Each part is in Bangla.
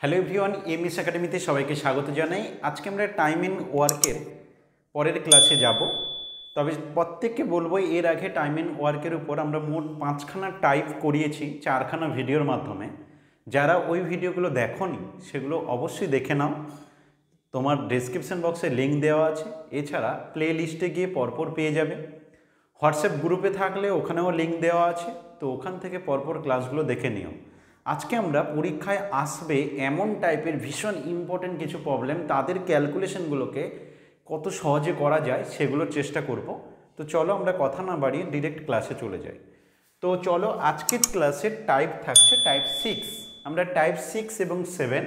হ্যালো এভরিওয়ান, এমএস একাডেমিতে সবাইকে স্বাগত জানাই। আজকে আমরা টাইম ইন ওয়ার্কের পরের ক্লাসে যাব। তবে প্রত্যেককে বলবো, এর আগে টাইম ইন ওয়ার্কের উপর আমরা মোট 5খানা টাইপ করিয়েছি 4খানা ভিডিওর মাধ্যমে। যারা ওই ভিডিওগুলো দেখোনি সেগুলো অবশ্যই দেখে নাও, তোমার ডেসক্রিপশন বক্সে লিঙ্ক দেওয়া আছে। এছাড়া প্লে লিস্টে গিয়ে পরপর পেয়ে যাবে। হোয়াটসঅ্যাপ গ্রুপে থাকলে ওখানেও লিঙ্ক দেওয়া আছে, তো ওখান থেকে পরপর ক্লাসগুলো দেখে নিও। আজকে আমরা পরীক্ষায় আসবে এমন টাইপের ভীষণ ইম্পর্টেন্ট কিছু প্রবলেম, তাদের ক্যালকুলেশনগুলোকে কত সহজে করা যায় সেগুলোর চেষ্টা করব। তো চলো আমরা কথা না বাড়িয়ে ডিরেক্ট ক্লাসে চলে যাই। তো চলো, আজকের ক্লাসের টাইপ থাকছে টাইপ 6। আমরা টাইপ 6 এবং 7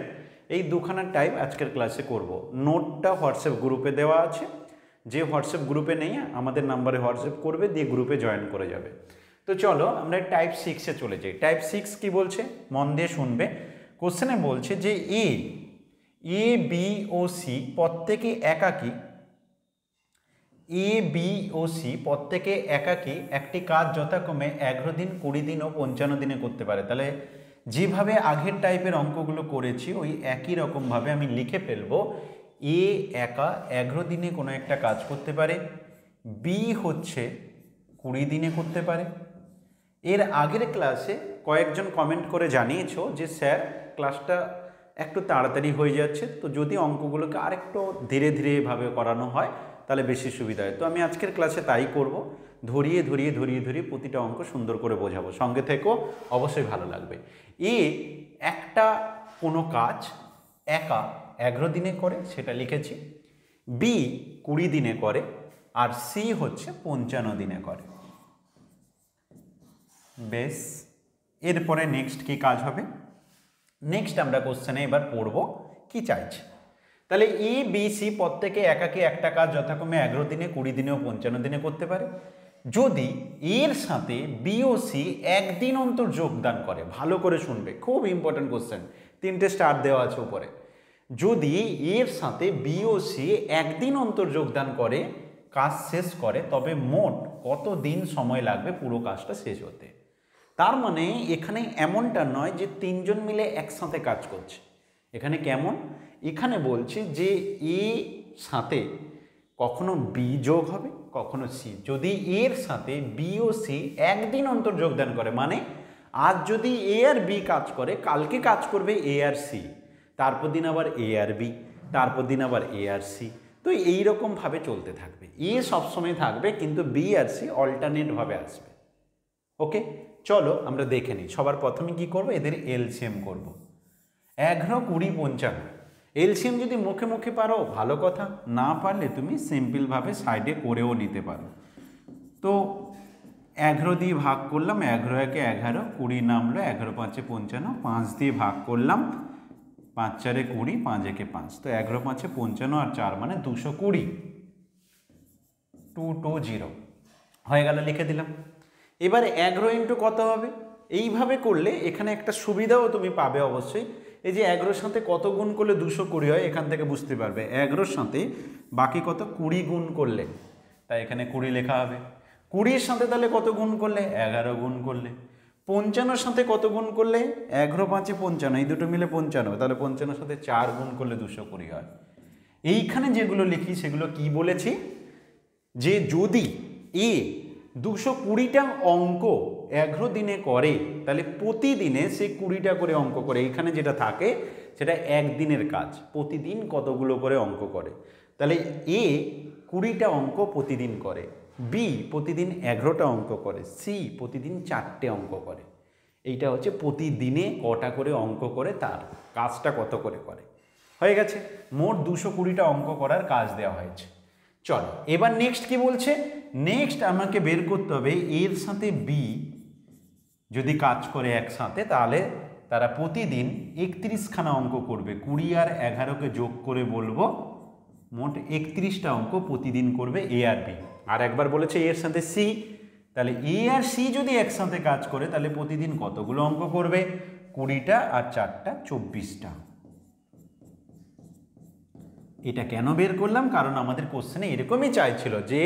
এই দুখানা টাইপ আজকের ক্লাসে করব। নোটটা হোয়াটসঅ্যাপ গ্রুপে দেওয়া আছে। যে হোয়াটসঅ্যাপ গ্রুপে নেই আমাদের নাম্বারে হোয়াটসঅ্যাপ করবে, দিয়ে গ্রুপে জয়েন করে যাবে। তো চলো আমরা টাইপ 6-এ চলে যাই। টাইপ 6 কি বলছে মন দিয়ে শুনবে। কোশ্চেনে বলছে যে এ বি ও সি প্রত্যেকে একাকী, এ বি ও সি প্রত্যেকে একাকী একটি কাজ যথাক্রমে 11 দিন, 20 দিন ও 55 দিনে করতে পারে। তাহলে যেভাবে আগের টাইপের অঙ্কগুলো করেছি ওই একই রকমভাবে আমি লিখে ফেলবো। এ একা 11 দিনে কোনো একটা কাজ করতে পারে, বি হচ্ছে 20 দিনে করতে পারে। এর আগের ক্লাসে কয়েকজন কমেন্ট করে জানিয়েছো যে স্যার ক্লাসটা একটু তাড়াতাড়ি হয়ে যাচ্ছে, তো যদি অঙ্কগুলোকে আরেকটু ধীরে ধীরে এভাবে করানো হয় তাহলে বেশি সুবিধা হয়। তো আমি আজকের ক্লাসে তাই করব, ধরিয়ে ধরিয়ে ধরিয়ে ধরিয়ে প্রতিটা অঙ্ক সুন্দর করে বোঝাবো। সঙ্গে থেকেও অবশ্যই ভালো লাগবে। একটা কোনো কাজ একা 11 দিনে করে, সেটা লিখেছি। বি 20 দিনে করে, আর সি হচ্ছে 55 দিনে করে। বেশ, এরপরে নেক্সট কি কাজ হবে? নেক্সট আমরা কোশ্চেনে এবার পড়ব কি চাইছে। তাহলে এ বি সি প্রত্যেকে একাকে একটা কাজ যথাক্রমে 11 দিনে, 20 দিনে ও 55 দিনে করতে পারে যদি এর সাথে বি ও সি একদিন অন্তর যোগদান করে। ভালো করে শুনবে, খুব ইম্পর্টেন্ট কোশ্চেন, 3টে স্টার দেওয়া আছে উপরে। যদি এর সাথে বি ও সি একদিন অন্তর যোগদান করে, কাজ শেষ করে, তবে মোট কত দিন সময় লাগবে পুরো কাজটা শেষ হতে। তার মানে এখানে এমনটা নয় যে 3জন মিলে একসাথে কাজ করছে। এখানে কেমন, এখানে বলছে যে এ সাথে কখনো বি যোগ হবে, কখনো সি। যদি এর সাথে বি ও সি একদিন অন্তর যোগদান করে, মানে আজ যদি এ আর বি কাজ করে, কালকে কাজ করবে এ আর সি, তারপর দিন আবার এ আর বি, তারপর দিন আবার এ আর সি। তো এইরকমভাবে চলতে থাকবে। এ সবসময় থাকবে, কিন্তু বি আর সি অল্টারনেটভাবে আসবে। ওকে, চলো আমরা দেখে নিই। সবার প্রথমে কি করব, এদের এলসিএম করব। 11, 20, 55। এলসিএম যদি মুখে মুখে পারো ভালো কথা, না পারলে তুমি সিম্পলভাবে সাইডে করেও নিতে পারো। তো 11 দিয়ে ভাগ করলাম, 11 একে 11, 20 নামলো, 11 5 55, 5 দিয়ে ভাগ করলাম, 5 4 20, 5 1 5। তো 11 5 55 আর 4 মানে 220, 220 হয়ে গেল, লিখে দিলাম। এবারে 11 ইন্টু কত হবে? এইভাবে করলে এখানে একটা সুবিধাও তুমি পাবে অবশ্যই। এই যে 11-র সাথে কত গুণ করলে 220 হয়, এখান থেকে বুঝতে পারবে। 11-র সাথে বাকি কত 20 গুণ করলে, তাই এখানে 20 লেখা হবে। 20-র সাথে তাহলে কত গুণ করলে? 11 গুণ করলে। 55-র সাথে কত গুণ করলে? 11 5 55, এই দুটো মিলে 55, তাহলে 55-র সাথে 4 গুণ করলে 220 হয়। এইখানে যেগুলো লিখি সেগুলো কি বলেছি, যে যদি এ 220টা অঙ্ক 11 দিনে করে, তাহলে প্রতিদিনে সে 20টা করে অঙ্ক করে। এইখানে যেটা থাকে সেটা একদিনের কাজ, প্রতিদিন কতগুলো করে অঙ্ক করে। তাহলে এ 20টা অঙ্ক প্রতিদিন করে, বি প্রতিদিন 11টা অঙ্ক করে, সি প্রতিদিন 4টে অঙ্ক করে। এইটা হচ্ছে প্রতিদিনে কটা করে অঙ্ক করে, তার কাজটা কত করে করে। হয়ে গেছে, মোট 220টা অঙ্ক করার কাজ দেওয়া হয়েছে। চলো এবার নেক্সট কি বলছে। নেক্সট আমাকে বের করতে হবে এর সাথে বি যদি কাজ করে একসাথে, তাহলে তারা প্রতিদিন 31খানা অঙ্ক করবে। 20 আর 11কে যোগ করে বলবো মোট 31টা অঙ্ক প্রতিদিন করবে এ আর বি। আর একবার বলেছে এর সাথে সি, তাহলে এ আর সি যদি একসাথে কাজ করে তাহলে প্রতিদিন কতগুলো অঙ্ক করবে? 20টা আর 4টা 24টা। এটা কেন বের করলাম? কারণ আমাদের কোশ্চেনে এরকমই চাইছিল যে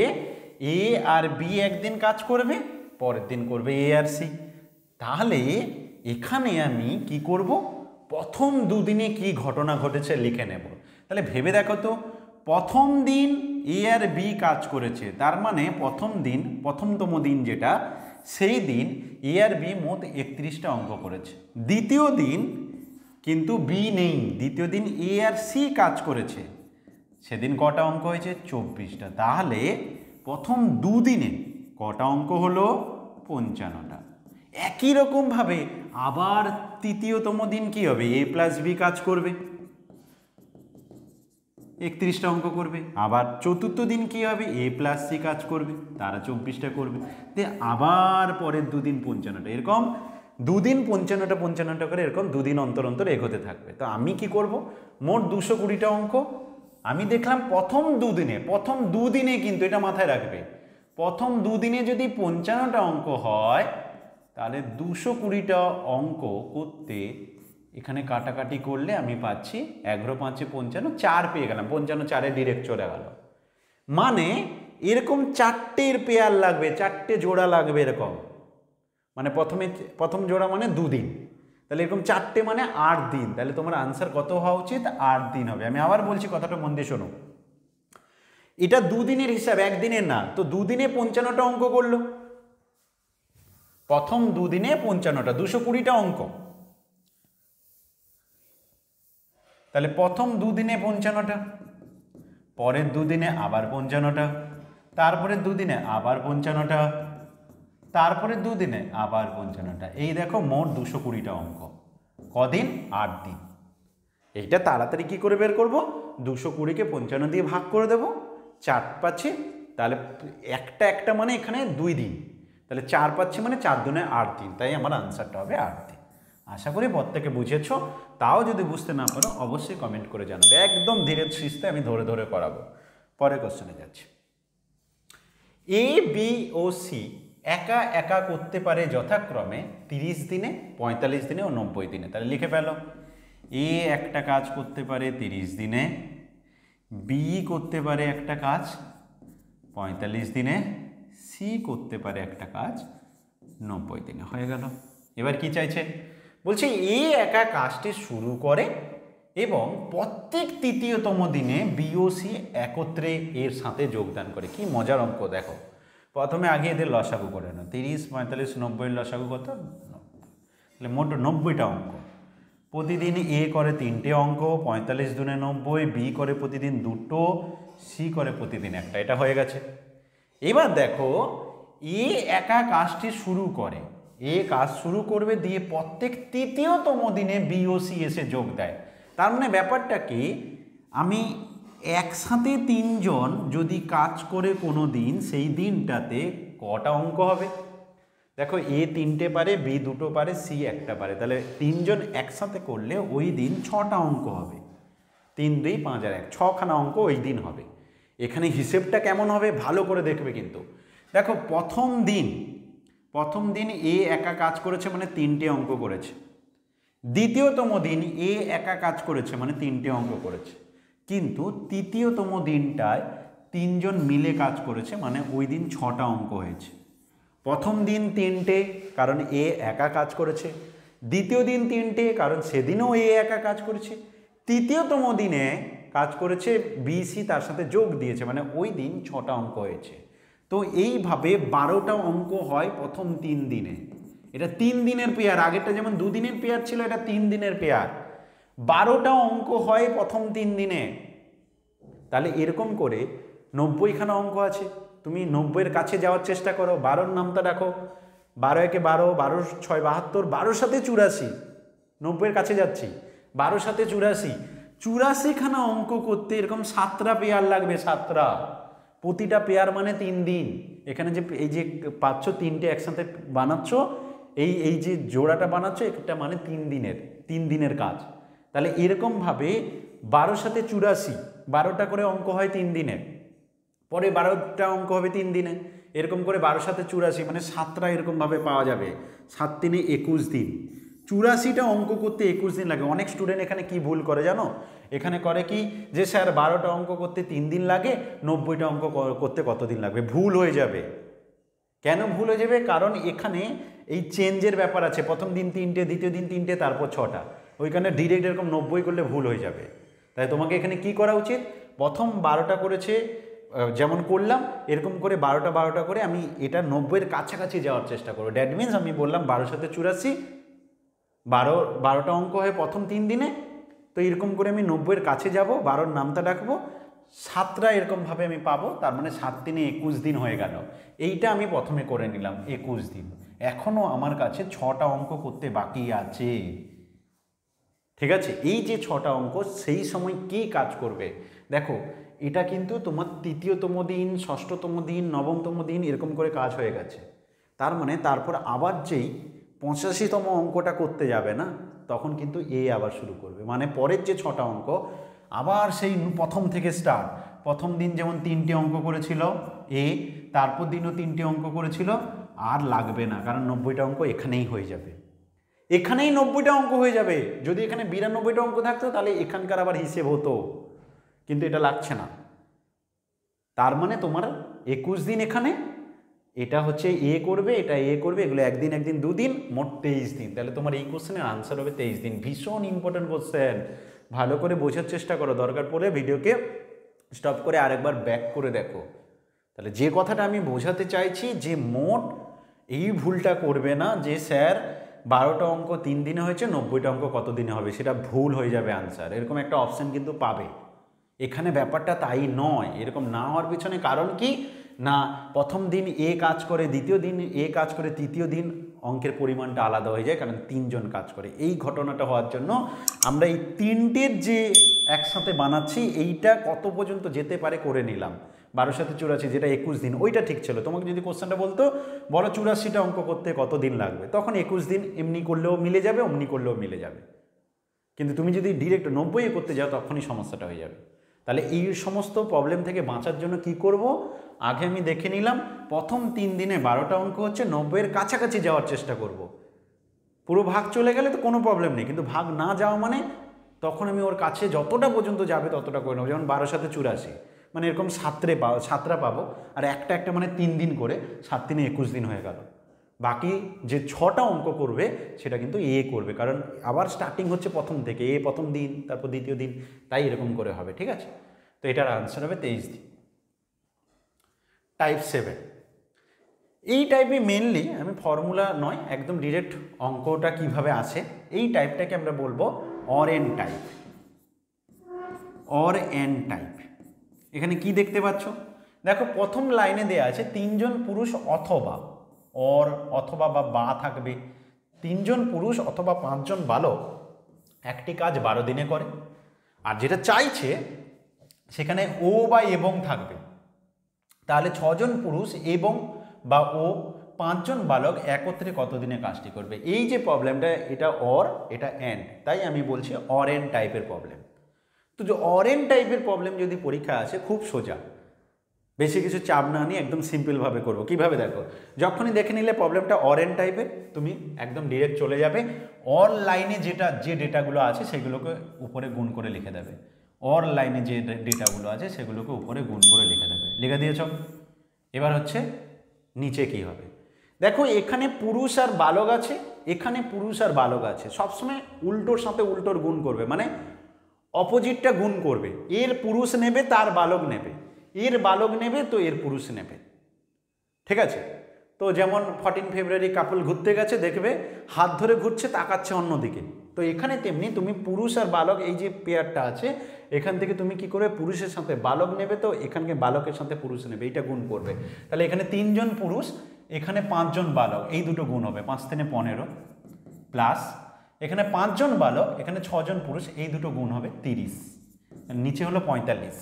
এ আর বি একদিন কাজ করবে, পরের দিন করবে এ আর সি। তাহলে এখানে আমি কি করব, প্রথম দুদিনে কি ঘটনা ঘটেছে লিখে নেব। তাহলে ভেবে দেখো তো, প্রথম দিন এ আর বি কাজ করেছে, তার মানে প্রথম দিন, প্রথমতম দিন যেটা, সেই দিন এ আর বি মোট 31টা অঙ্ক করেছে। দ্বিতীয় দিন কিন্তু বি নেই, দ্বিতীয় দিন এ আর সি কাজ করেছে, সেদিন কটা অঙ্ক হয়েছে? 24টা। তাহলে প্রথম দুদিনে কটা অঙ্ক হলো? 55টা। একই রকমভাবে আবার তৃতীয়তম দিন কি হবে? এ প্লাস বি কাজ করবে, 31টা অঙ্ক করবে। আবার চতুর্থ দিন কি হবে? এ প্লাস সি কাজ করবে, তারা 24টা করবে। তে আবার পরের দুদিন 55টা, এরকম দুদিন 55টা করে, এরকম দুদিন অন্তর অন্তর এগোতে থাকবে। তো আমি কি করব? মোট 220টা অঙ্ক আমি দেখলাম প্রথম দুদিনে কিন্তু এটা মাথায় রাখবে, প্রথম দুদিনে যদি 55টা অঙ্ক হয়, তাহলে 220টা অঙ্ক করতে এখানে কাটাকাটি করলে আমি পাচ্ছি 11 5 55, 4 পেয়ে গেলাম, 55 4-এ ডিরেক্ট চলে গেল। মানে এরকম 4টের পেয়ার লাগবে, 4টে জোড়া লাগবে এরকম। মানে প্রথম জোড়া মানে দুদিন, তাহলে এরকম 4টে মানে 8 দিন। তাহলে তোমার আনসার কত হওয়া উচিত? 8 দিন হবে। আমি আবার বলছি, কথাটা মন দিয়ে শোনো, এটা দুদিনের হিসাব, একদিনের না। তো দুদিনে 55টা অঙ্ক করলো, প্রথম দুদিনে 55টা, 220টা অঙ্ক। তাহলে প্রথম দুদিনে 55টা, পরের দুদিনে আবার 55টা, তারপরের দুদিনে আবার 55টা, তারপরের দুদিনে আবার 55টা। এই দেখো মোট 220টা অঙ্ক। কদিন? 8 দিন। এইটা তাড়াতাড়ি কি করে বের করব? 220কে 55 দিয়ে ভাগ করে দেব, 4 পাচ্ছে, তাহলে একটা মানে এখানে 2 দিন, তাহলে 4 পাচ্ছে মানে 4 দুনে 8 দিন। তাই আমার আনসারটা হবে 8 দিন। আশা করি প্রত্যেকে বুঝেছো। তাও যদি বুঝতে না পারো অবশ্যই কমেন্ট করে জানাবে, একদম ধীরে সুস্থে আমি ধরে ধরে করাবো। পরের কোশ্চেনে যাচ্ছি। এ বি ও সি একা একা করতে পারে যথাক্রমে 30 দিনে, 45 দিনে ও 90 দিনে। তাহলে লিখে ফেল, এ একটা কাজ করতে পারে 30 দিনে, বি করতে পারে একটা কাজ 45 দিনে, সি করতে পারে একটা কাজ 90 দিনে। হয়ে গেল। এবার কি চাইছে? বলছে এ একা কাজটি শুরু করে এবং প্রত্যেক তৃতীয়তম দিনে বি ও সি একত্রে এর সাথে যোগদান করে। কি মজার অঙ্ক দেখো। প্রথমে আগে এদের লসাগু করে না, 30 45 90 লসাগু কত? তাহলে মোট 90টা অঙ্ক। প্রতিদিন এ করে 3টে অঙ্ক, 45 দুনে 90, বি করে প্রতিদিন 2টো, সি করে প্রতিদিন একটা। এটা হয়ে গেছে। এবার দেখো, এ একা কাজটি শুরু করে, এ কাজ শুরু করবে দিয়ে প্রত্যেক তৃতীয়তম দিনে বি ও সি এসে যোগ দেয়। তার মানে ব্যাপারটা কি, আমি একসাথে 3 জন যদি কাজ করে কোনো দিন, সেই দিনটাতে কটা অঙ্ক হবে? দেখো, এ 3টে পারে, বি 2টো পারে, সি একটা পারে, তাহলে 3 জন একসাথে করলে ওই দিন 6টা অঙ্ক হবে। 3 2 5 আর 1, 6খানা অঙ্ক ওই দিন হবে। এখানে হিসেবটা কেমন হবে ভালো করে দেখবে কিন্তু। দেখো, প্রথম দিন এ একা কাজ করেছে মানে 3টে অঙ্ক করেছে। দ্বিতীয়তম দিন এ একা কাজ করেছে মানে 3টে অঙ্ক করেছে। কিন্তু তৃতীয়তম দিনটায় 3 জন মিলে কাজ করেছে মানে ওই দিন 6টা অঙ্ক হয়েছে। প্রথম দিন 3টে, কারণ এ একা কাজ করেছে। দ্বিতীয় দিন 3টে, কারণ সেদিনও এ একা কাজ করেছে। তৃতীয়তম দিনে কাজ করেছে বি সি, তার সাথে যোগ দিয়েছে, মানে ওই দিন 6টা অঙ্ক হয়েছে। তো এইভাবে 12টা অঙ্ক হয় প্রথম 3 দিনে। এটা 3 দিনের পেয়ার, আগেরটা যেমন 2 দিনের পেয়ার ছিল, এটা 3 দিনের পেয়ার। 12টা অঙ্ক হয় প্রথম 3 দিনে। তাহলে এরকম করে 90খানা অঙ্ক আছে। তুমি 90-এর কাছে যাওয়ার চেষ্টা করো। 12-র নামটা রাখো, 12 একে 12, 12 6 72, 12 সাথে 84, 90-এর কাছে যাচ্ছি, 12 সাথে 84, 84খানা অঙ্ক করতে এরকম 7টা পেয়ার লাগবে, 7টা। প্রতিটা পেয়ার মানে 3 দিন। এখানে যে এই যে পাচ্ছ 3টে একসাথে বানাচ্ছ, এই যে জোড়াটা বানাচ্ছ, এটা মানে 3 দিনের কাজ। তাহলে এরকমভাবে 12 সাথে 84, 12টা করে অঙ্ক হয় 3 দিনে, পরে 12টা অঙ্ক হবে 3 দিনে, এরকম করে 12 সাথে 84 মানে 7টা এরকমভাবে পাওয়া যাবে। 7 দিনে 21 দিন। 84টা অঙ্ক করতে 21 দিন লাগে। অনেক স্টুডেন্ট এখানে কি ভুল করে জানো? এখানে করে কি যে স্যার 12টা অঙ্ক করতে 3 দিন লাগে, 90টা অঙ্ক করতে কত দিন লাগবে? ভুল হয়ে যাবে। কেন ভুল হয়ে যাবে? কারণ এখানে এই চেঞ্জের ব্যাপার আছে। প্রথম দিন 3টে, দ্বিতীয় দিন 3টে, তারপর 6টা। ওইখানে ডিরেক্ট এরকম 90 করলে ভুল হয়ে যাবে। তাই তোমাকে এখানে কি করা উচিত, প্রথম 12টা করেছে যেমন করলাম এরকম করে 12টা করে আমি এটা 90-এর কাছাকাছি যাওয়ার চেষ্টা করবো। দ্যাট মিনস আমি বললাম 12 × 7 = 84, 12টা অঙ্ক হয় প্রথম 3 দিনে। তো এরকম করে আমি 90-এর কাছে যাব, 12-র নামটা ডাকবো, 7টা এরকমভাবে আমি পাবো, তার মানে 7 দিনে 21 দিন হয়ে গেল। এইটা আমি প্রথমে করে নিলাম 21 দিন। এখনও আমার কাছে 6টা অঙ্ক করতে বাকি আছে, ঠিক আছে? এই যে 6টা অঙ্ক সেই সময় কি কাজ করবে দেখো, এটা কিন্তু তোমার 3য়তম দিন, 6ষ্ঠতম দিন, 9মতম দিন এরকম করে কাজ হয়ে গেছে। তার মানে তারপর আবার যেই 85তম অঙ্কটা করতে যাবে না, তখন কিন্তু এ আবার শুরু করবে। মানে পরের যে 6টা অঙ্ক আবার সেই প্রথম থেকে স্টার্ট। প্রথম দিন যেমন 3টে অঙ্ক করেছিল এ, তারপর দিনও 3টে অঙ্ক করেছিল, আর লাগবে না, কারণ 90টা অঙ্ক এখানেই হয়ে যাবে। এখানেই 90টা অঙ্ক হয়ে যাবে। যদি এখানে 92টা অঙ্ক থাকতো তাহলে এখানকার আবার হিসেব হতো, কিন্তু এটা লাগছে না। তার মানে তোমার 21 দিন এখানে, এটা হচ্ছে এ করবে, এটা এ করবে, এগুলো একদিন 2 দিন, মোট 23 দিন। তাহলে তোমার এই কোশ্চেনের আনসার হবে 23 দিন। ভীষণ ইম্পর্টেন্ট কোশ্চেন, ভালো করে বোঝার চেষ্টা করো। দরকার পড়লে ভিডিওকে স্টপ করে আরেকবার ব্যাক করে দেখো। তাহলে যে কথাটা আমি বোঝাতে চাইছি যে মোট এই ভুলটা করবে না যে স্যার 12টা অঙ্ক 3 দিনে হয়েছে, 90টা অঙ্ক কত দিনে হবে, সেটা ভুল হয়ে যাবে আনসার। এরকম একটা অপশান কিন্তু পাবে। এখানে ব্যাপারটা তাই নয়। এরকম না হওয়ার পিছনে কারণ কি না, প্রথম দিন এ কাজ করে, দ্বিতীয় দিন এ কাজ করে, তৃতীয় দিন অঙ্কের পরিমাণটা আলাদা হয়ে যায়, কারণ 3 জন কাজ করে। এই ঘটনাটা হওয়ার জন্য আমরা এই 3টের যে একসাথে বানাচ্ছি এইটা কত পর্যন্ত যেতে পারে করে নিলাম। 12 × 7 = 84, যেটা 21 দিন, ওইটা ঠিক ছিল। তোমাকে যদি কোশ্চেনটা বলতো বলো 84টা অঙ্ক করতে কত দিন লাগবে, তখন 21 দিন এমনি করলেও মিলে যাবে, অমনি করলেও মিলে যাবে। কিন্তু তুমি যদি ডিরেক্ট 90 করতে যাও তখনই সমস্যাটা হয়ে যাবে। তাহলে এই সমস্ত প্রবলেম থেকে বাঁচার জন্য কি করব, আগে আমি দেখে নিলাম প্রথম 3 দিনে 12টা অঙ্ক হচ্ছে, 90-এর কাছাকাছি যাওয়ার চেষ্টা করব। পুরো ভাগ চলে গেলে তো কোনো প্রবলেম নেই, কিন্তু ভাগ না যাওয়া মানে তখন আমি ওর কাছে যতটা পর্যন্ত যাবে ততটা করে নেবো। যেমন 12 × 7 = 84, মানে এরকম 7টা পাবো, আর একটা মানে 3 দিন করে, 7 দিনে 21 দিন হয়ে গেল। বাকি যে 6টা অঙ্ক করবে সেটা কিন্তু এ করবে, কারণ আবার স্টার্টিং হচ্ছে প্রথম থেকে, এ প্রথম দিন, তারপর দ্বিতীয় দিন, তাই এরকম করে হবে, ঠিক আছে? তো এটার আনসার হবে 23 দিন। টাইপ 7, এই টাইপে মেনলি আমি ফর্মুলা নয়, একদম ডিরেক্ট অঙ্কটা কিভাবে আসে এই টাইপটাকে আমরা বলবো or and type. Or and type এখানে কি দেখতে পাচ্ছ দেখো, প্রথম লাইনে দেয়া আছে 3 জন পুরুষ অথবা, অর অথবা বা থাকবে, 3 জন পুরুষ অথবা 5 জন বালক একটি কাজ 12 দিনে করে। আর যেটা চাইছে সেখানে ও বা এবং থাকবে, তাহলে 6 জন পুরুষ এবং বা ও 5 জন বালক একত্রে কত দিনে কাজটি করবে। এই যে প্রবলেমটা, এটা অর, এটা এন্ড, তাই আমি বলছি অর এন্ড টাইপের প্রবলেম। তো যে অর এন্ড টাইপের প্রবলেম যদি পরীক্ষা আসে, খুব সোজা, বেশি কিছু চাপ না নিয়ে একদম সিম্পলভাবে করবো। কীভাবে দেখো, যখনই দেখে নিলে প্রবলেমটা অর এন্ড টাইপের, তুমি একদম ডিরেক্ট চলে যাবে, অর লাইনে যে ডেটাগুলো আছে সেগুলোকে উপরে গুণ করে লিখে দেবে। অর লাইনে যে ডেটাগুলো আছে সেগুলোকে উপরে গুণ করে লিখে দেবে। লিখে দিয়েছ? এবার হচ্ছে নিচে কি হবে দেখো, এখানে পুরুষ আর বালক আছে, এখানে পুরুষ আর বালক আছে, সবসময় উল্টোর সাথে উল্টোর গুণ করবে, মানে অপোজিটটা গুণ করবে। এর পুরুষ নেবে, তার বালক নেবে, এর বালক নেবে তো এর পুরুষ নেবে, ঠিক আছে? তো যেমন 14 ফেব্রুয়ারি কাপল ঘুরতে গেছে, দেখবে হাত ধরে ঘুরছে, তাকাচ্ছে অন্যদিকে। তো এখানে তেমনি তুমি পুরুষ আর বালক, এই যে পেয়ারটা আছে, এখান থেকে তুমি কি করবে, পুরুষের সাথে বালক নেবে, তো এখানকে বালকের সাথে পুরুষ নেবে, এইটা গুণ করবে। তাহলে এখানে 3 জন পুরুষ, এখানে 5 জন বালক, এই দুটো গুণ হবে, 5 × 3 = 15, প্লাস এখানে 5 জন বালক, এখানে 6 জন পুরুষ, এই দুটো গুণ হবে 30, নিচে হলো 45।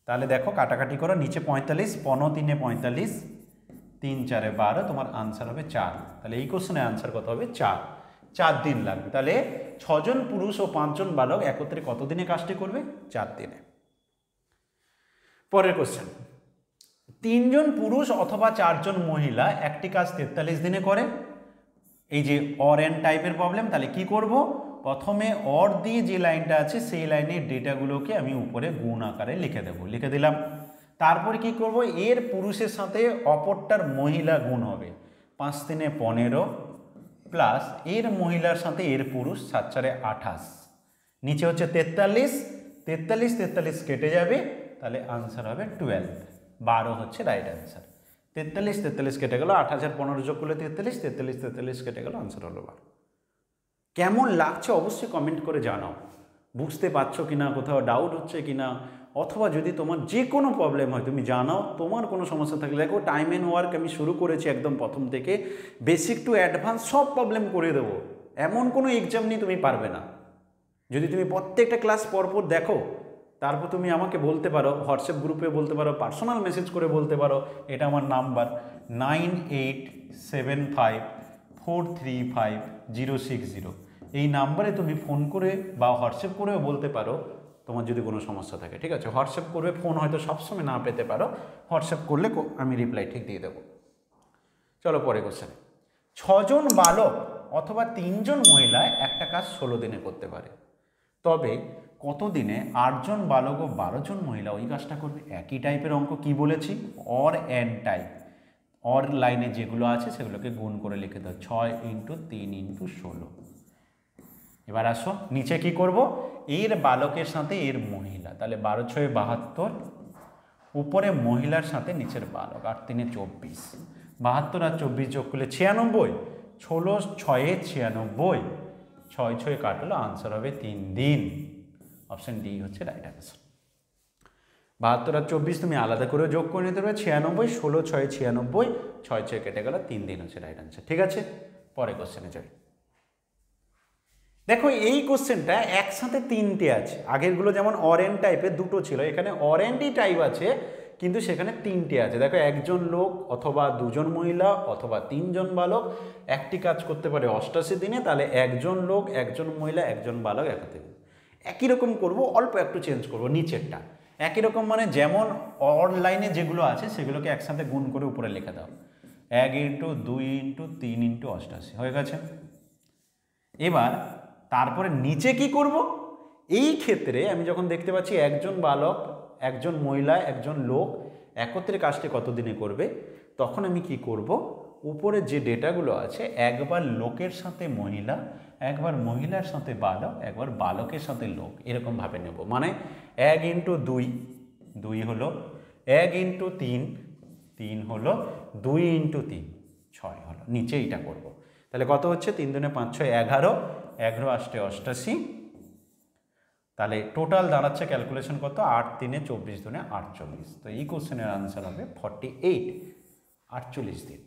তাহলে দেখো কাটাকাটি করো, নিচে 45, 15 × 3 = 45, 3 × 4 = 12, তোমার আনসার হবে 4। তাহলে এই কোশ্চেনের আনসার কত হবে? 4 দিন লাগবে। তাহলে 6 জন পুরুষ ও 5 জন বালক একত্রে কত দিনে কাজটি করবে? 4 দিনে। পরের কোশ্চেন, 3 জন পুরুষ অথবা 4 জন মহিলা একটি কাজ 43 দিনে করে। এই যে অর এন্ড টাইপের প্রবলেম, তাহলে কি করব, প্রথমে অর দিয়ে যে লাইনটা আছে সেই লাইনের ডেটাগুলোকে আমি উপরে গুণ আকারে লিখে দেব, লিখে দিলাম। তারপরে কি করব, এর পুরুষের সাথে অপরটার মহিলা গুণ হবে, 5 × 3 = 15, প্লাস এর মহিলার সাথে এর পুরুষ, 7 4 28, নিচে হচ্ছে 43, 43 43 কেটে যাবে, তাহলে আনসার হবে 12, 12 হচ্ছে রাইট আনসার। 43 43 কেটে গেল, 8000 15 যোগ করলে 43, 43 43 কেটে গেল, আনসার হলো 12। কেমন লাগছে অবশ্যই কমেন্ট করে জানাও, বুঝতে পারছো কিনা, কোথাও ডাউট হচ্ছে কিনা, অথবা যদি তোমার যে কোনো প্রবলেম হয় তুমি জানাও। তোমার কোনো সমস্যা থাকলে, দেখো টাইম অ্যান্ড ওয়ার্ক আমি শুরু করেছি একদম প্রথম থেকে, বেসিক টু অ্যাডভান্স সব প্রবলেম করে দেবো, এমন কোনো এক্সাম নেই তুমি পারবে না। যদি তুমি প্রত্যেকটা ক্লাস পরপর দেখো, তারপর তুমি আমাকে বলতে পারো, হোয়াটসঅ্যাপ গ্রুপে বলতে পারো, পার্সোনাল মেসেজ করে বলতে পারো, এটা আমার নাম্বার 9875435060, এই নাম্বারে তুমি ফোন করে বা হোয়াটসঅ্যাপ করেও বলতে পারো তোমার যদি কোনো সমস্যা থাকে, ঠিক আছে। হোয়াটসঅ্যাপ করবে, ফোন হয়তো সবসময় না পেতে পারো, হোয়াটসঅ্যাপ করলে আমি রিপ্লাই ঠিক দিয়ে দেবো। চলো পরে কোশ্চেনে। 6 জন বালক অথবা 3 জন মহিলা একটা কাজ 16 দিনে করতে পারে, তবে কত দিনে 8 জন বালক ও 12 জন মহিলা ওই কাজটা করবে? একই টাইপের অঙ্ক, কি বলেছি, অর অ্যান্ড টাইপ, অর লাইনে যেগুলো আছে সেগুলোকে গুণ করে লিখে দাও, 6 × 3 × 16। এবার আসো নিচে কি করব, এর বালকের সাথে এর মহিলা, তাহলে 12 6 72, উপরে মহিলার সাথে নিচের বালক, 8 3 24, 72 আর 24 যোগ করলে 96, 16 6 96, 6 6 কাটলো, আনসার হবে 3 দিন। অপশন ডি হচ্ছে রাইট আনসার। 72 আর 24 তুমি আলাদা করে যোগ করে নিতে পারবে, 96, 16 6 96, 6 6 কেটে গেল, 3 দিন হচ্ছে রাইট আনসার। ঠিক আছে, পরে কোশ্চেনে যাই। দেখো এই কোশ্চেনটা একসাথে 3টে আছে, আগেরগুলো যেমন অর অ্যান্ড টাইপের 2টো ছিল, এখানে অর অ্যান্ডই টাইপ আছে কিন্তু সেখানে 3টে আছে। দেখো, একজন লোক অথবা 2 জন মহিলা অথবা 3 জন বালক একটি কাজ করতে পারে 88 দিনে, তাহলে একজন লোক, একজন মহিলা, একজন বালক একসাথে। একই রকম করব, অল্প একটু চেঞ্জ করব নিচেরটা, একই রকম মানে যেমন অর লাইনে যেগুলো আছে সেগুলোকে একসাথে গুণ করে উপরে লিখে দাও, 1 × 2 × 3 × 88 হয়ে গেছে। এবার তারপরে নিচে কি করব, এই ক্ষেত্রে আমি যখন দেখতে পাচ্ছি একজন বালক, একজন মহিলা, একজন লোক একত্রে কাজটি কত দিনে করবে, তখন আমি কি করব, উপরে যে ডেটাগুলো আছে একবার লোকের সাথে মহিলা, একবার মহিলার সাথে বালক, একবার বালকের সাথে লোক, এরকমভাবে নেব। মানে 1 × 2 2 হলো, 1 × 3 3 হলো, 2 × 3 6 হলো, নিচে এইটা করব। তাহলে কত হচ্ছে, 3 দুনে 5 6 11, 11 8 88, তাহলে টোটাল দাঁড়াচ্ছে ক্যালকুলেশন কত, 8 3 24 দুনে 48। তো এই কোশ্চেনের আনসার হবে 48, 48 দিন।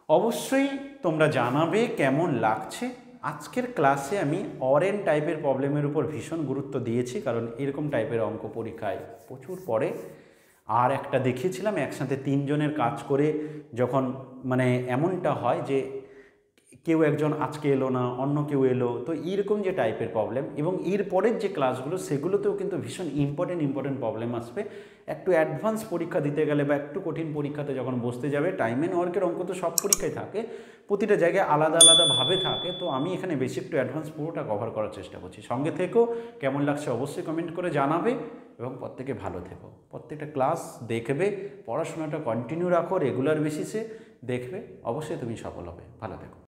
অবশ্যই তোমরা জানাবে কেমন লাগছে। আজকের ক্লাসে আমি অর অ্যান্ড টাইপের প্রবলেমের উপর ভীষণ গুরুত্ব দিয়েছি, কারণ এরকম টাইপের অঙ্ক পরীক্ষায় প্রচুর পড়ে। আর একটা দেখিয়েছিলাম একসাথে 3 জনের কাজ করে যখন মানে এমনটা হয় যে কেউ একজন আজকে এলো না, অন্য কেউ এলো, তো এইরকম যে টাইপের প্রবলেম, এবং এর পরের যে ক্লাসগুলো সেগুলোতেও কিন্তু ভীষণ ইম্পর্টেন্ট প্রবলেম আসবে। একটু অ্যাডভান্স পরীক্ষা দিতে গেলে বা একটু কঠিন পরীক্ষাতে যখন বসতে যাবে, টাইম অ্যান্ড ওয়ার্কের অঙ্ক তো সব পরীক্ষায় থাকে, প্রতিটা জায়গায় আলাদা আলাদাভাবে থাকে, তো আমি এখানে বেসিক টু অ্যাডভান্স পুরোটা কভার করার চেষ্টা করছি। সঙ্গে থেকেও কেমন লাগছে অবশ্যই কমেন্ট করে জানাবে, এবং প্রত্যেকে ভালো থেকো, প্রত্যেকটা ক্লাস দেখবে, পড়াশোনাটা কন্টিনিউ রাখো, রেগুলার বেসিসে দেখবে, অবশ্যই তুমি সফল হবে। ভালো থেকো।